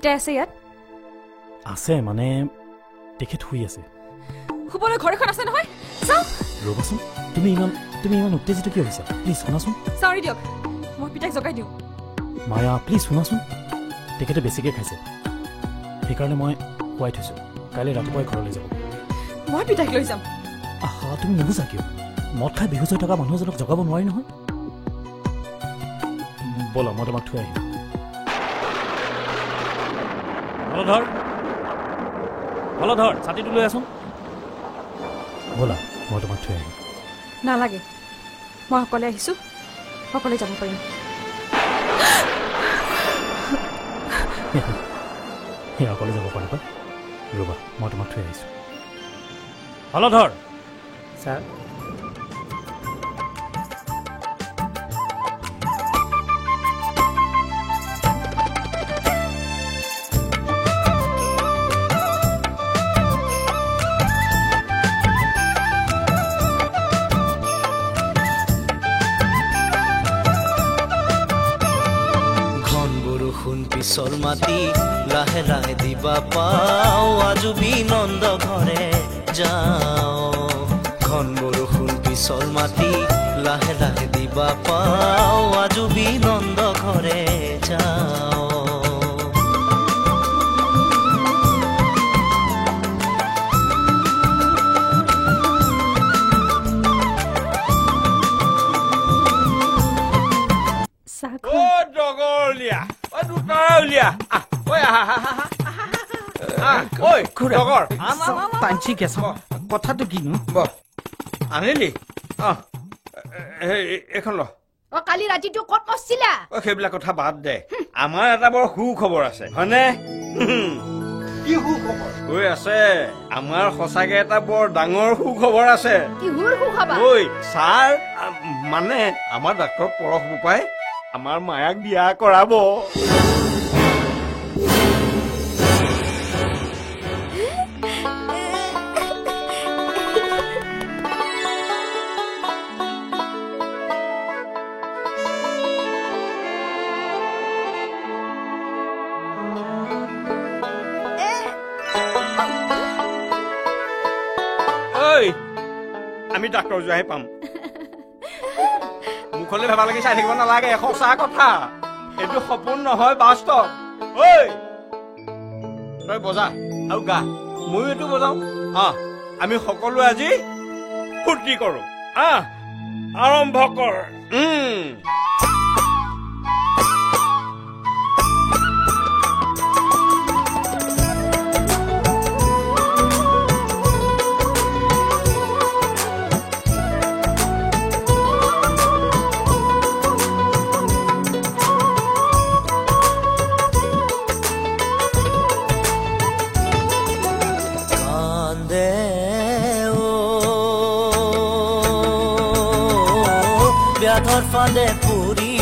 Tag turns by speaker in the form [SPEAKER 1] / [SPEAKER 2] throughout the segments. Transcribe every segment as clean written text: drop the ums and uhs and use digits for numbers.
[SPEAKER 1] পিতাই আছে ইয়াত
[SPEAKER 2] আছে মানে তেখেত শুই আছে
[SPEAKER 1] শুবলৈ ঘৰ এখন আছে নহয় চাও
[SPEAKER 2] ৰ'বাচোন তুমি ইমান উত্তেজিত কিয় হৈছা প্লিজ শুনাচোন
[SPEAKER 1] সৰি দিয়ক মই পিতাক জগাই দিওঁ
[SPEAKER 2] মায়া প্লিজ শুনাচোন তেখেতে বেছিকৈ খাইছে সেইকাৰণে মই শুৱাই থৈছোঁ কাইলৈ ৰাতিপুৱাই ঘৰলৈ যাব
[SPEAKER 1] মই পিতাক লৈ যাম
[SPEAKER 2] আহা তুমি নুবুজা কিয় মদ খাই বিহুজ হৈ থকা মানুহ এজনক জগাব নোৱাৰি নহয় ব'লা মই তোমাক থৈ আহিম হলধৰ ছাতিটো লৈ আছোন ব'লা মই তোমাক থৈ আহিম
[SPEAKER 1] নালাগে মই অকলে আহিছোঁ অকলে যাব পাৰিম
[SPEAKER 2] সেই অকলে যাব পাৰিবা ৰ'বা মই তোমাক থৈ আহিছোঁ হলধৰ ছাৰ
[SPEAKER 3] পিছল মাটি লাহে লাহে দিবা পাও আজুবি নন্দ ঘৰে যাও ঘন বৰষুণ পিছল মাটি লাহে লাহে দিবা পাও আজুবি নন্দ ঘৰে যাও
[SPEAKER 2] কথাটো কিনো
[SPEAKER 4] আনিলি এখন ল
[SPEAKER 5] কালি ৰাতিটো ক'ত পছিলা
[SPEAKER 4] সেইবিলাক কথা বাদ দে আমাৰ এটা বৰ সুখবৰ আছে হয়নে কি সুখবৰ ঐ আছে আমাৰ সঁচাকে এটা বৰ ডাঙৰ সুখবৰ আছে
[SPEAKER 5] কিহৰ সুখবৰ
[SPEAKER 4] ঐ ছাৰ মানে আমাৰ ডাক্তৰ পৰশ বোপাই আমাৰ মায়াক বিয়া কৰাব আমি ডাক্তৰ যোৱাহে পাম মুখলৈ ভাবা লাগি চাই থাকিব নালাগে সঁচা কথা এইটো সপোন নহয় বাস্তৱ ঐ তই বজা আৰু গা ময়ো এইটো বজাও আমি সকলোৱে আজি ফূৰ্তি কৰো আৰম্ভ কৰ
[SPEAKER 3] ফালে পুরি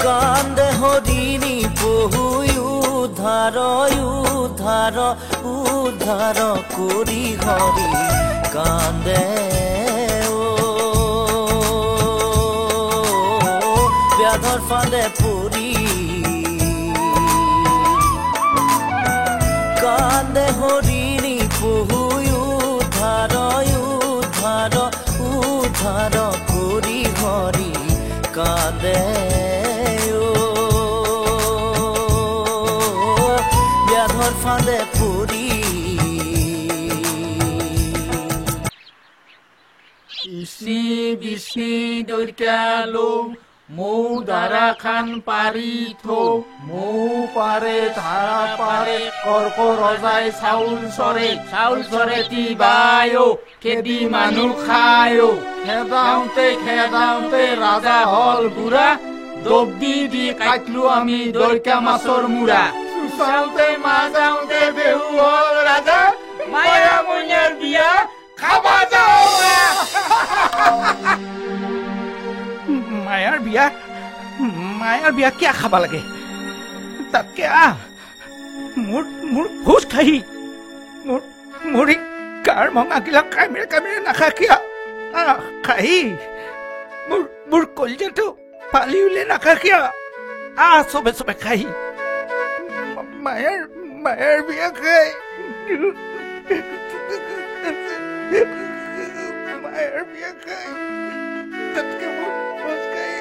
[SPEAKER 3] কান্দে হরিণী বহু উদ্ধার উদ্ধার উদ্ধার করি হরি কান্দে ব্যাধর ফালে পুরি কান্দে হরিণী বহু উদ্ধার উদ্ধার উদ্ধার করি হরি কাঁদে ব্যাধর ফাঁদে পুরি
[SPEAKER 6] ইসি বিসি দৈর্ঘ্যালো মৌ দ্বারা খান পারি থো মৌ পারে ধারা পারে কর্ক রজাই চাউল চরে তিবায়ো খেদি মানুহ খায়ো খেদাওঁতে ৰাজা হল বুঢ়া দব্বি দি কাটলো আমি দৈকা মাছৰ মূৰা চুচাওঁতে মাজাওঁতে বেহু হল ৰাজা মায়া মইনাৰ বিয়া খাবা যাওঁ
[SPEAKER 7] মায়াৰ বিয়া কিয় খাবা লাগে তাতকে মোৰ ভোজ খাহি মোৰ কাৰ মঙাগিলা কামিৰে নাখা কিয়া খাহি মোৰ কলজাটো পালি উলে নাখা কিয়া চবে চবে খাই মায়াৰ বিয়া খাই মায়াৰ বিয়া খাই তাতকে মোৰ ভোজ খাই